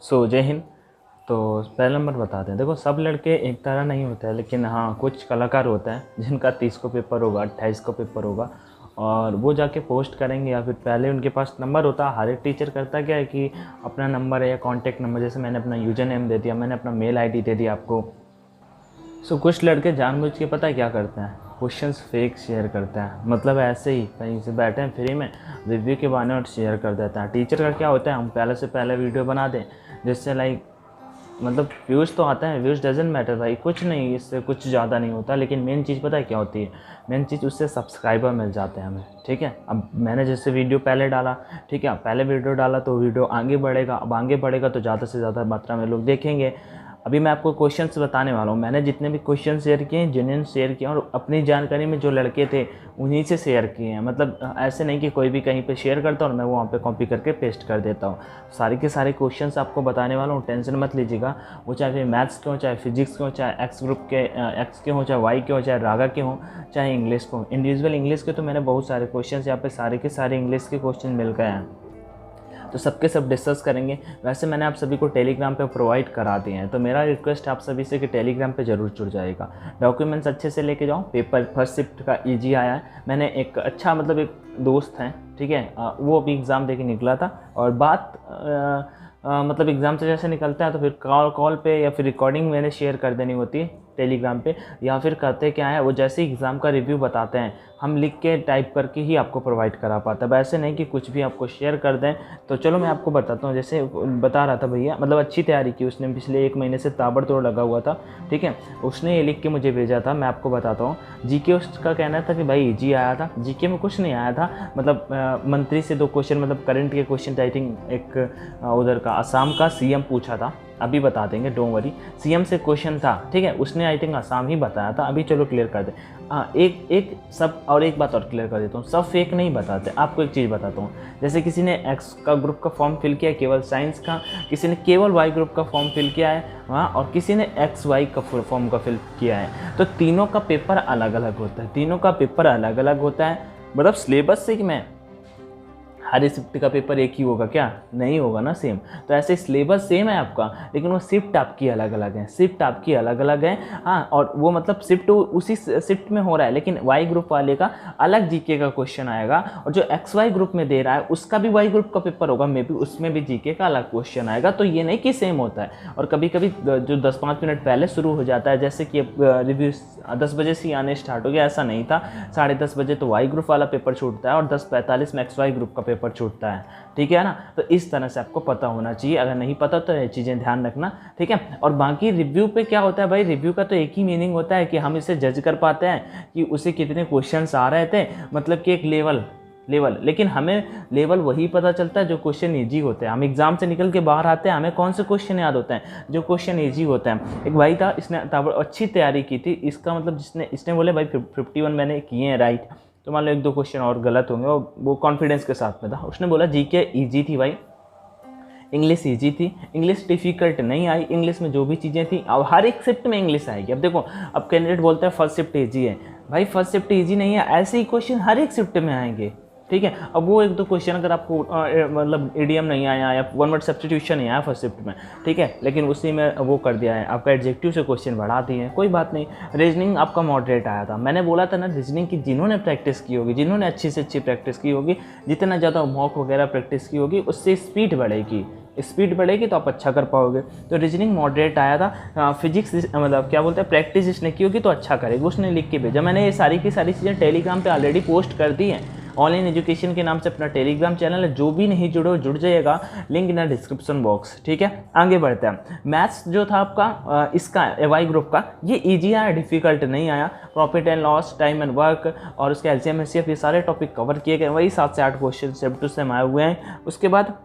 जय हिंद। तो पहला नंबर बताते हैं। देखो, सब लड़के एक तरह नहीं होते हैं, लेकिन हाँ कुछ कलाकार होता है जिनका 30 को पेपर होगा, 28 को पेपर होगा और वो जाके पोस्ट करेंगे, या फिर पहले उनके पास नंबर होता है। हर एक टीचर करता क्या है कि अपना नंबर है या कॉन्टैक्ट नंबर, जैसे मैंने अपना यूजर नेम दे दिया, मैंने अपना मेल आईडी दे दिया आपको। कुछ लड़के जानबूझ के पता है क्या करते हैं, क्वेश्चंस फेक शेयर करते हैं। मतलब ऐसे ही कहीं से बैठे हैं फ्री में, रिव्यू के बहाने और शेयर कर देते हैं। टीचर का क्या होता है, हम पहले से पहले वीडियो बना दें जिससे लाइक मतलब व्यूज़ तो आता है, व्यूज़ डजेंट मैटर भाई, कुछ नहीं, इससे कुछ ज़्यादा नहीं होता। लेकिन मेन चीज़ पता है क्या होती है, मेन चीज़ उससे सब्सक्राइबर मिल जाते हैं हमें। ठीक है, अब मैंने जैसे वीडियो पहले डाला, ठीक है, पहले वीडियो डाला तो वीडियो आगे बढ़ेगा, अब आगे बढ़ेगा तो ज़्यादा से ज़्यादा मात्रा में लोग देखेंगे। अभी मैं आपको क्वेश्चंस बताने वाला हूँ। मैंने जितने भी क्वेश्चन शेयर किए हैं, जेन्युइन शेयर किए और अपनी जानकारी में जो लड़के थे उन्हीं से शेयर किए हैं। मतलब ऐसे नहीं कि कोई भी कहीं पे शेयर करता और मैं वहाँ पे कॉपी करके पेस्ट कर देता हूँ। सारे के सारे क्वेश्चंस आपको बताने वाला हूँ, टेंशन मत लीजिएगा। वो चाहे फिर मैथ्स के हो, चाहे फिजिक्स के हो, चाहे एक्स ग्रुप के एक्स के हो, चाहे वाई के हो, चाहे रागा के हो, चाहे इंग्लिश को। इंडिविजुअल इंग्लिश के तो मैंने बहुत सारे क्वेश्चन यहाँ पे सारे के सारे इंग्लिश के क्वेश्चन मिल गए हैं, तो सबके सब डिस्कस करेंगे। वैसे मैंने आप सभी को टेलीग्राम पे प्रोवाइड करा दिए हैं, तो मेरा रिक्वेस्ट आप सभी से कि टेलीग्राम पे ज़रूर जुड़ जाएगा। डॉक्यूमेंट्स अच्छे से लेके जाओ। पेपर फर्स्ट शिफ्ट का इजी आया है। मैंने एक अच्छा मतलब एक दोस्त हैं, ठीक है, वो अभी एग्ज़ाम दे के निकला था और बात मतलब एग्ज़ाम से जैसे निकलता है तो फिर कॉल पे या फिर रिकॉर्डिंग मैंने शेयर कर देनी होती है टेलीग्राम पे, या फिर करते क्या है वो जैसे ही एग्ज़ाम का रिव्यू बताते हैं हम लिख के टाइप करके ही आपको प्रोवाइड करा पाता है। ऐसे नहीं कि कुछ भी आपको शेयर कर दें। तो चलो मैं आपको बताता हूँ। जैसे बता रहा था भैया, मतलब अच्छी तैयारी की उसने, पिछले 1 महीने से ताबड़तोड़ लगा हुआ था, ठीक है, उसने ये लिख के मुझे भेजा था। मैं आपको बताता हूँ। जीके उसका कहना था कि भाई इजी आया था। जीके में कुछ नहीं आया था, मतलब मंत्री से 2 क्वेश्चन, मतलब करंट के क्वेश्चन, आई थिंक एक उधर का असम का सीएम पूछा था, अभी बता देंगे, डोंट वरी। सीएम से क्वेश्चन था, ठीक है, उसने आई थिंक आसाम ही बताया था। अभी चलो क्लियर कर दे। एक सब और एक बात और क्लियर कर देता हूँ, सब फेक नहीं बताते। आपको एक चीज़ बताता हूँ, जैसे किसी ने एक्स का ग्रुप का फॉर्म फिल किया है केवल साइंस का, किसी ने केवल वाई ग्रुप का फॉर्म फिल किया है वहाँ, और किसी ने एक्स वाई का फॉर्म का फिल किया है, तो तीनों का पेपर अलग अलग होता है। तीनों का पेपर अलग अलग होता है। मतलब सिलेबस से कि मैं हर शिफ्ट का पेपर एक ही होगा क्या? नहीं होगा ना सेम। तो ऐसे सिलेबस सेम है आपका, लेकिन वो शिफ्ट आपकी अलग अलग है। शिफ्ट आपकी अलग अलग है, हाँ, और वो मतलब शिफ्ट उसी शिफ्ट में हो रहा है, लेकिन वाई ग्रुप वाले का अलग जीके का क्वेश्चन आएगा, और जो एक्स वाई ग्रुप में दे रहा है उसका भी वाई ग्रुप का पेपर होगा, मे बी उसमें भी जीके का अलग क्वेश्चन आएगा। तो ये नहीं कि सेम होता है। और कभी कभी जो 10-5 मिनट पहले शुरू हो जाता है, जैसे कि रिव्यू 10 बजे से आने स्टार्ट हो गया, ऐसा नहीं था। 10:30 बजे तो वाई ग्रुप वाला पेपर छूटता है और 10:45 में एक्स वाई ग्रुप का पेपर छूटता है, ठीक है ना। तो इस तरह से आपको पता होना चाहिए। अगर नहीं पता तो ये चीज़ें ध्यान रखना, ठीक है। और बाकी रिव्यू पे क्या होता है भाई, रिव्यू का तो एक ही मीनिंग होता है कि हम इसे जज कर पाते हैं कि उसे कितने क्वेश्चंस आ रहे थे, मतलब कि एक लेवल। लेकिन हमें लेवल वही पता चलता है जो क्वेश्चन ईजी होते हैं। हम एग्जाम से निकल के बाहर आते हैं, हमें कौन से क्वेश्चन याद होते हैं, जो क्वेश्चन ईजी होते हैं। एक भाई था, इसने अच्छी तैयारी की थी, इसका मतलब इसने बोले भाई 51 मैंने किए हैं राइट, तो मान लो 1-2 क्वेश्चन और गलत होंगे, और वो कॉन्फिडेंस के साथ में था। उसने बोला जीके ईजी थी भाई, इंग्लिश ईजी थी, इंग्लिश डिफिकल्ट नहीं आई, इंग्लिश में जो भी चीज़ें थी, अब हर एक शिफ्ट में इंग्लिश आएगी। अब देखो, अब कैंडिडेट बोलता है फर्स्ट शिफ्ट ईजी है, भाई फर्स्ट शिफ्ट ईजी नहीं है, ऐसे ही क्वेश्चन हर एक शिफ्ट में आएंगे, ठीक है। अब वो 1-2 क्वेश्चन अगर आपको मतलब इडियम नहीं आया या 1 वर्ड सब्स्टिट्यूशन नहीं आया फर्स्ट शिफ्ट में, ठीक है, लेकिन उसी में वो कर दिया है, आपका एडजेक्टिव से क्वेश्चन बढ़ा दिए हैं, कोई बात नहीं। रीजनिंग आपका मॉडरेट आया था। मैंने बोला था ना, रीजनिंग की जिन्होंने प्रैक्टिस की होगी, जिन्होंने अच्छी से अच्छी प्रैक्टिस की होगी, जितना ज़्यादा मॉक वगैरह प्रैक्टिस की होगी, उससे स्पीड बढ़ेगी। स्पीड बढ़ेगी तो आप अच्छा कर पाओगे। तो रीजनिंग मॉडरेट आया था। फिजिक्स मतलब क्या बोलते हैं, प्रैक्टिस जिसने की होगी तो अच्छा करेगी, उसने लिख के भेजा। मैंने ये सारी की सारी चीज़ें टेलीग्राम पे ऑलरेडी पोस्ट कर दी हैं। ऑनलाइन एजुकेशन के नाम से अपना टेलीग्राम चैनल है, जो भी नहीं जुड़ो जुड़ जाइएगा, लिंक इन डिस्क्रिप्शन बॉक्स, ठीक है। आगे बढ़ते हैं। मैथ्स जो था आपका इसका वाई ग्रुप का, ये इजी आया, डिफिकल्ट नहीं आया। Profit and loss, time and work और उसके एलसीएम एचसीएफ, ये सारे टॉपिक कवर किए गए। वही 7 से 8 क्वेश्चन सेम टू सेम आए हुए हैं। उसके बाद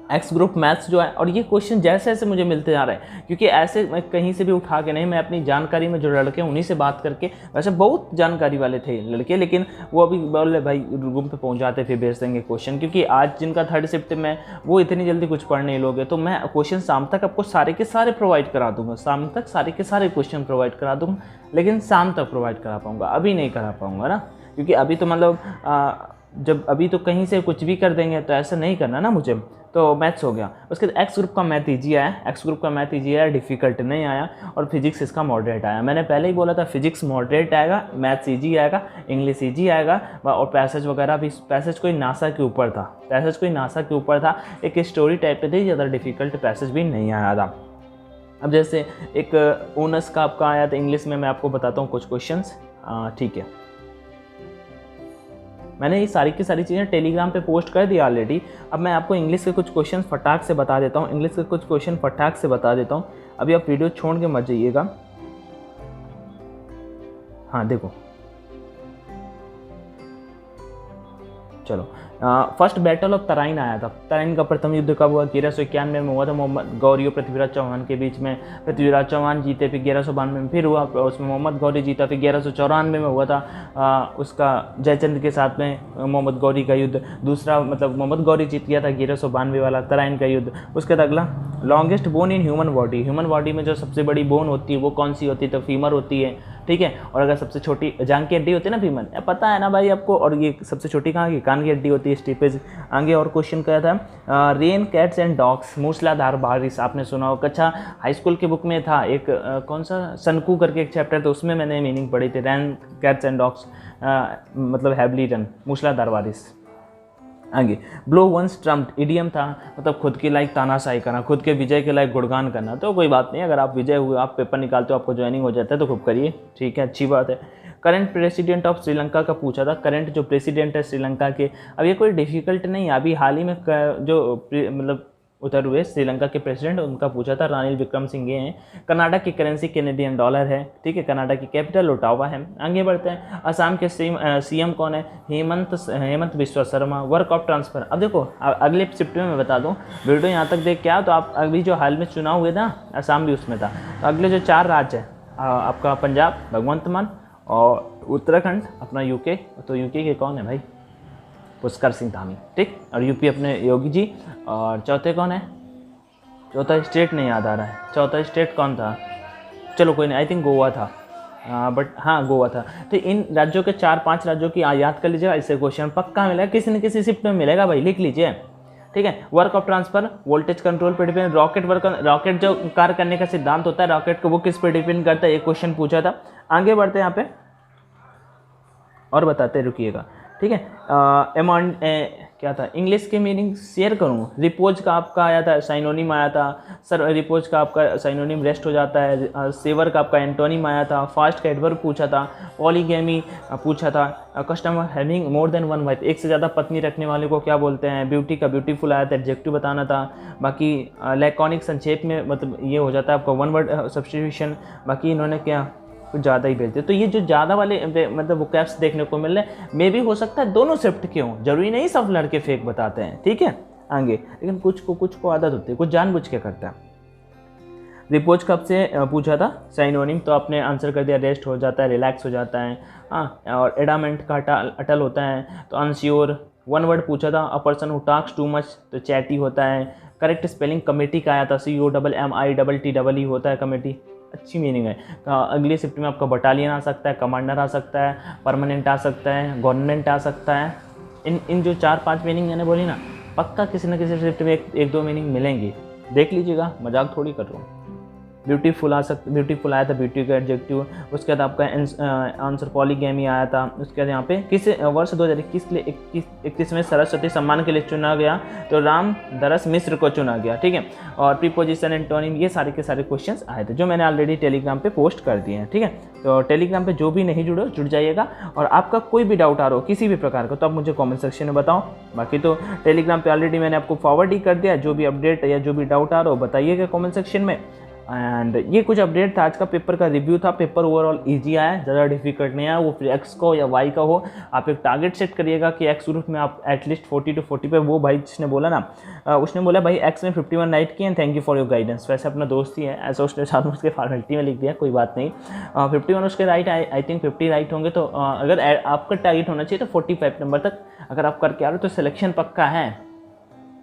एक्स ग्रुप मैथ्स जो है, और ये क्वेश्चन जैसे जैसे मुझे मिलते जा रहे हैं, क्योंकि ऐसे मैं कहीं से भी उठा के नहीं, मैं अपनी जानकारी में जो लड़के हैं उन्हीं से बात करके, वैसे बहुत जानकारी वाले थे लड़के, लेकिन वो अभी बोले भाई रूम पे पहुंच जाते फिर भेज देंगे क्वेश्चन, क्योंकि आज जिनका 3rd शिफ्ट में वो इतनी जल्दी कुछ पढ़ नहीं लोगे, तो मैं क्वेश्चन शाम तक आपको सारे के सारे प्रोवाइड करा दूंगा। शाम तक सारे के सारे क्वेश्चन प्रोवाइड करा दूंगा, लेकिन शाम तक प्रोवाइड करा पाऊँगा, अभी नहीं करा पाऊँगा ना, क्योंकि अभी तो मतलब जब अभी तो कहीं से कुछ भी कर देंगे, तो ऐसा नहीं करना ना मुझे। तो मैथ्स हो गया। उसके बाद एक्स ग्रुप का मैथ ईजी आया, एक्स ग्रुप का मैथ ईजी आया, डिफिकल्ट नहीं आया। और फिजिक्स इसका मॉडरेट आया। मैंने पहले ही बोला था फिजिक्स मॉडरेट आएगा, मैथ्स ईजी आएगा, इंग्लिश ईजी आएगा। और पैसेज वगैरह भी, पैसेज कोई नासा के ऊपर था, पैसेज कोई नासा के ऊपर था, एक स्टोरी टाइप पे थी, ज़्यादा डिफिकल्ट पैसेज भी नहीं आया था। अब जैसे एक ओनस का आपका आया था इंग्लिश में, मैं आपको बताता हूँ कुछ क्वेश्चंस, ठीक है। मैंने ये सारी की सारी चीज़ें टेलीग्राम पे पोस्ट कर दी ऑलरेडी। अब मैं आपको इंग्लिश के कुछ क्वेश्चन फटाक से बता देता हूँ, इंग्लिश के कुछ क्वेश्चन फटाक से बता देता हूँ। अभी आप वीडियो छोड़ के मत जाइएगा। हाँ देखो, चलो फर्स्ट बैटल ऑफ तराइन आया था। तराइन का प्रथम युद्ध कब हुआ? 1191 में हुआ था, मोहम्मद गौरी और पृथ्वीराज चौहान के बीच में। पृथ्वीराज चौहान जीते, फिर 1192 में फिर हुआ, उसमें मोहम्मद गौरी जीता। फिर 1194 में हुआ था उसका जयचंद के साथ में मोहम्मद गौरी का युद्ध। दूसरा मतलब मोहम्मद गौरी जीत गया था 1192 वाला तराइन का युद्ध। उसके बाद अगला, longest bone in human body, human body में जो सबसे बड़ी बोन होती है वो कौन सी होती है? तो फीमर होती है, ठीक है। और अगर सबसे छोटी जांग की हड्डी होती है ना फीमर, पता है ना भाई आपको। और ये सबसे छोटी कहाँ की? कान की हड्डी होती है, स्टीपेज। आगे और क्वेश्चन क्या था? रेन कैट्स एंड डॉग्स, मूसलाधार बारिश, आपने सुना हो, कक्षा हाई स्कूल के बुक में था एक कौन सा सनकू करके एक चैप्टर, तो उसमें मैंने मीनिंग पढ़ी थी। रेन कैट्स एंड डॉग्स मतलब हैवली रन, मूसलाधार बारिश। आगे, ब्लो वंस ट्रम्प्ड, इडियम था, मतलब खुद के लायक तानाशाही करना, खुद के विजय के लायक गुणगान करना। तो कोई बात नहीं, अगर आप विजय हुए, आप पेपर निकालते हो, आपको ज्वाइनिंग हो जाता है तो खूब करिए, ठीक है, अच्छी बात है। करंट प्रेसिडेंट ऑफ श्रीलंका का पूछा था, करंट जो प्रेसिडेंट है श्रीलंका के, अब ये कोई डिफिकल्ट नहीं है, अभी हाल ही में जो मतलब उतर हुए श्रीलंका के प्रेसिडेंट, उनका पूछा था, रानिल विक्रमसिंघे हैं। कनाडा की करेंसी कैनेडियन डॉलर है, ठीक है। कनाडा की कैपिटल ओटावा है। आगे बढ़ते हैं, असम के सीएम कौन है? Hemant Biswa Sharma. Work of transfer, अब देखो अगले शिफ्ट में मैं बता दूं, वीडियो यहाँ तक देख के आओ तो आप अभी जो हाल में चुनाव हुए था, असम भी उसमें था, तो अगले जो 4 राज्य है आपका पंजाब भगवंत मान, और उत्तराखंड अपना यूके, तो यूके के कौन है भाई? पुष्कर सिंह धामी, ठीक। और यूपी अपने योगी जी। और चौथे कौन है? चौथा स्टेट नहीं याद आ रहा है, चौथा स्टेट कौन था? चलो कोई नहीं, आई थिंक गोवा था, बट हाँ गोवा था। तो इन राज्यों के 4-5 राज्यों की याद कर लीजिएगा, इससे क्वेश्चन पक्का मिलेगा, किसी न किसी शिफ्ट में मिलेगा भाई, लिख लीजिए, ठीक है। Work of transfer, voltage control पे डिपेंड। रॉकेट जो कार्य करने का सिद्धांत होता है रॉकेट को, वो किस पे डिपेंड करता है? एक क्वेश्चन पूछा था। आगे बढ़ते हैं यहाँ पे और बताते रुकिएगा, ठीक है। क्या था इंग्लिश के मीनिंग शेयर करूँ? रिपोज का आपका आया था, साइनोनिम आया था सर। रिपोज का आपका साइनोनिम रेस्ट हो जाता है। सेवर का आपका एंटोनिम आया था। फास्ट का एडवर्ब पूछा था। पॉलीगैमी पूछा था। Customer having more than one wife, एक से ज़्यादा पत्नी रखने वाले को क्या बोलते हैं? ब्यूटी का ब्यूटीफुल आया था, एडजेक्टिव बताना था। बाकी लैकोनिक संक्षेप में मतलब ये हो जाता है आपका वन वर्ड सब्स्टिट्यूशन। बाकी इन्होंने क्या कुछ ज़्यादा ही भेजते, तो ये जो ज़्यादा वाले मतलब वोकैब्स देखने को मिल रहे हैं, मे भी हो सकता है दोनों शिफ्ट के हों, जरूरी नहीं सब लड़के फेक बताते हैं, ठीक है। आगे, लेकिन कुछ को आदत होती है, कुछ जानबूझ के करता है। रिपोज कब से पूछा था? साइनोनिम, तो आपने आंसर कर दिया, रेस्ट हो जाता है, रिलैक्स हो जाता है, हाँ। और एडामेंट का अटल होता है, तो अनश्योर। वन वर्ड पूछा था, a person who talks too much, तो चैटी होता है। करेक्ट स्पेलिंग कमेटी का आया था, COMMITTE होता है कमेटी, अच्छी मीनिंग है। अगली शिफ्ट में आपका बटालियन आ सकता है, कमांडर आ सकता है, परमानेंट आ सकता है, गवर्नमेंट आ सकता है। इन जो 4-5 मीनिंग मैंने बोली ना, पक्का किसी न किसी शिफ्ट में एक दो मीनिंग मिलेंगी, देख लीजिएगा, मजाक थोड़ी कर रहा हूँ। ब्यूटीफुल ब्यूटीफुल आया था, ब्यूटी का एडजेक्टिव। उसके बाद आपका आंसर पॉलीगैमी आया था। उसके बाद यहाँ पे किस वर्ष 2021 के लिए 21वें सरस्वती सम्मान के लिए चुना गया? तो राम दरस मिश्र को चुना गया, ठीक है। और प्रीपोजिशन, एंटोनिम, ये सारे के सारे क्वेश्चंस आए थे, जो मैंने ऑलरेडी टेलीग्राम पे पोस्ट कर दिए हैं, ठीक है। तो टेलीग्राम पे जो भी नहीं जुड़ो जुड़ जाइएगा, और आपका कोई भी डाउट आ रहा हो किसी भी प्रकार का, तो आप मुझे कॉमेंट सेक्शन में बताओ। बाकी तो टेलीग्राम पे ऑलरेडी मैंने आपको फॉरवर्ड ही कर दिया, जो भी अपडेट या जो भी डाउट आ रहा हो बताइएगा कॉमेंट सेक्शन में। एंड ये कुछ अपडेट था, आज का पेपर का रिव्यू था। पेपर ओवरऑल इजी आया, ज़्यादा डिफिकल्ट नहीं आया। वो फिर एक्स को या वाई का हो, आप एक टारगेट सेट करिएगा कि एक्स ग्रुप में आप एटलीस्ट 40 to 40 पे। वो भाई जिसने बोला ना, उसने बोला भाई एक्स में 51 राइट किए, thank you for your guidance. वैसे अपना दोस्त ही है, ऐसा उसने साथ में उसके फॉर्मेलिटी में लिख दिया, कोई बात नहीं। 51 उसके राइट, आई थिंक 50 राइट होंगे। तो अगर आपका टारगेट होना चाहिए तो 45 नंबर तक अगर आप करके आ रहे हो तो सिलेक्शन पक्का है।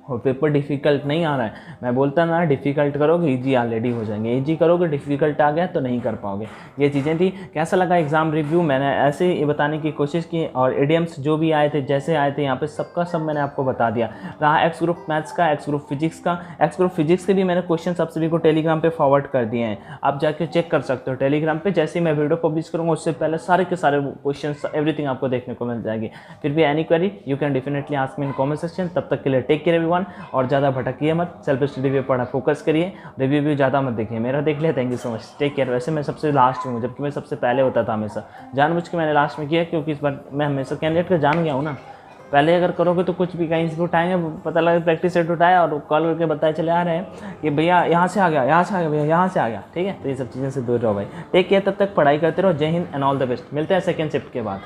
और पेपर डिफ़िकल्ट नहीं आ रहा है, मैं बोलता ना डिफ़िकल्ट करोगे ईजी ऑलरेडी हो जाएंगे, ईजी करोगे डिफ़िकल्ट आ गया तो नहीं कर पाओगे। ये चीज़ें थी। कैसा लगा एग्ज़ाम रिव्यू, मैंने ऐसे ही बताने की कोशिश की, और इडियम्स जो भी आए थे जैसे आए थे यहाँ पे सबका सब मैंने आपको बता दिया। रहा एक्स ग्रुप मैथ्स का, एक्स ग्रुप फिजिक्स का, एक्स ग्रुप फिजिक्स के भी मैंने क्वेश्चन आप सभी को टेलीग्राम पे फॉरवर्ड कर दिए हैं, आप जाके चेक कर सकते हो टेलीग्राम पे। जैसे ही मैं वीडियो पब्लिश करूँगा उससे पहले सारे के सारे क्वेश्चन एवरीथिंग आपको देखने को मिल जाएगी। फिर भी any query you can definitely ask me in comment section. तब तक के लिए टेक केयर एवरीवन, और ज़्यादा भटकिए मत, सेल्फ स्टडी पे पढ़ा फोकस करिए, रिव्यू भी ज़्यादा मत देखिए। मेरा देख लिया, thank you so much, take care. वैसे मैं सबसे लास्ट में हूँ, जबकि मैं सबसे पहले होता था हमेशा, जानबूझ के मैंने लास्ट में किया क्योंकि इस बार मैं हमेशा कैंडिडेट का जान गया हूँ ना। पहले अगर करोगे तो कुछ भी कहीं से उठाएंगे, पता लगे प्रैक्टिस सेट उठाया और कॉल करके बताए चले आ रहे हैं कि भैया यहाँ से आ गया, यहाँ से आ गया, भैया यहाँ से आ गया। ठीक है, तो ये सब चीज़ें से दूर रहो भाई, टेक केयर। तब तक पढ़ाई करते रहो। जय Hind and all the best. मिलते हैं सेकेंड शिफ्ट के बाद।